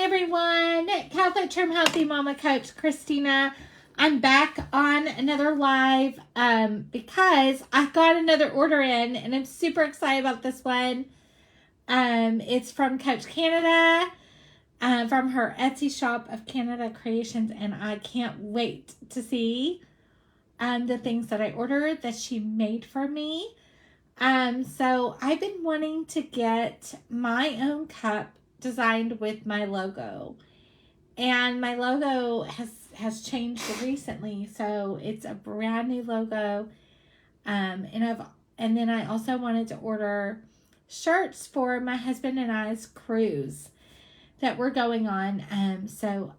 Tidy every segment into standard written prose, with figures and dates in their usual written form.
everyone. Catholic Trim Healthy Mama Coach Christina. I'm back on another live because I got another order in and I'm super excited about this one. It's from Coach Kanada from her Etsy shop of Kanada Creations, and I can't wait to see the things that I ordered that she made for me. So I've been wanting to get my own cup designed with my logo, and my logo has changed recently, so it's a brand new logo. And then I also wanted to order shirts for my husband and I's cruise that we're going on. So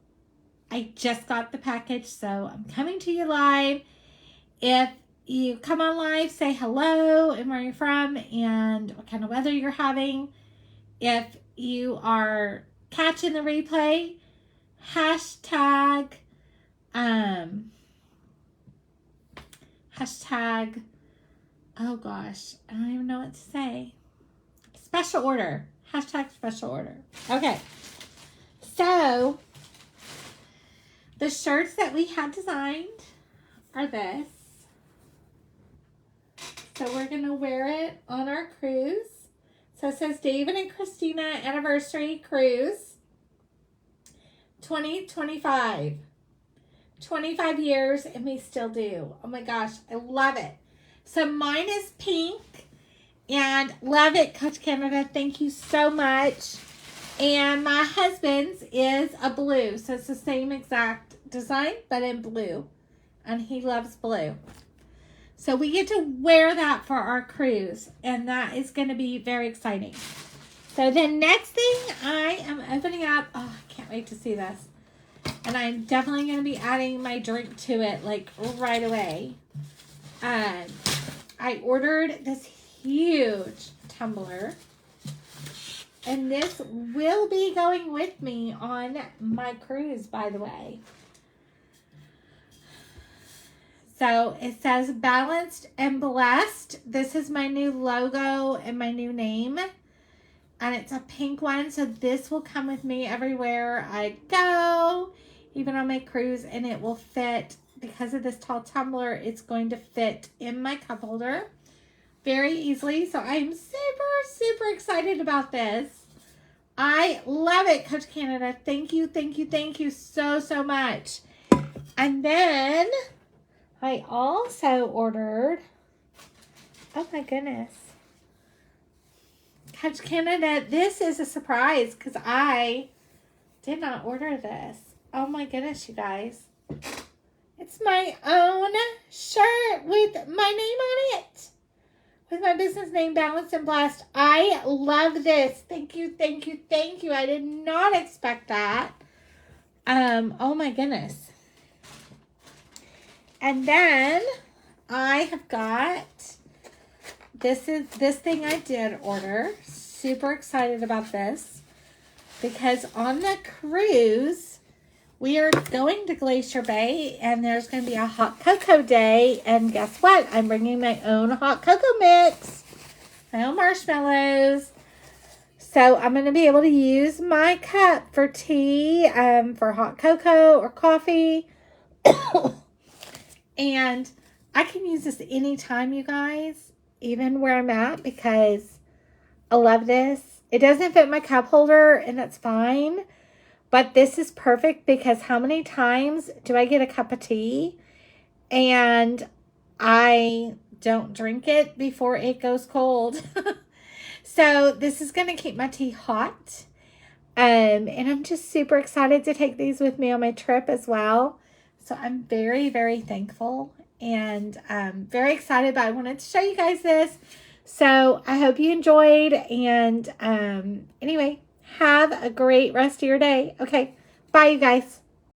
I just got the package, so I'm coming to you live. If you come on live, say hello and where you're from and what kind of weather you're having. If you are catching the replay, hashtag, oh gosh, I don't even know what to say. Special order. Hashtag special order. Okay. So, the shirts that we had designed are this. So we're going to wear it on our cruise. So it says David and Christina Anniversary Cruise 2025. 25 years and we still do. Oh my gosh, I love it. So mine is pink and love it, Coach Kanada. Thank you so much. And my husband's is a blue. So it's the same exact design but in blue. And he loves blue. So we get to wear that for our cruise, and that is going to be very exciting. So the next thing I am opening up, oh, I can't wait to see this. And I'm definitely going to be adding my drink to it, like, right away. I ordered this huge tumbler, and this will be going with me on my cruise, by the way. So it says balanced and blessed. This is my new logo and my new name. And it's a pink one. So this will come with me everywhere I go, even on my cruise. And it will fit, because of this tall tumbler, it's going to fit in my cup holder very easily. So I'm super, super excited about this. I love it, Coach Kanada. Thank you, thank you, thank you so, so much. And then I also ordered, oh my goodness, Coach Kanada, this is a surprise because I did not order this. Oh my goodness, you guys. It's my own shirt with my name on it. With my business name, Balanced and Blessed. I love this. Thank you, thank you, thank you. I did not expect that. Oh my goodness. And then I have got, this thing I did order. Super excited about this because on the cruise, we are going to Glacier Bay and there's going to be a hot cocoa day. And guess what? I'm bringing my own hot cocoa mix, my own marshmallows. So I'm going to be able to use my cup for tea, for hot cocoa or coffee. And I can use this anytime, you guys, even where I'm at, because I love this. It doesn't fit my cup holder, and that's fine. But this is perfect because how many times do I get a cup of tea and I don't drink it before it goes cold? So this is going to keep my tea hot. And I'm just super excited to take these with me on my trip as well. So I'm very, very thankful and very excited, but I wanted to show you guys this. So I hope you enjoyed. And anyway, have a great rest of your day. Okay, bye, you guys.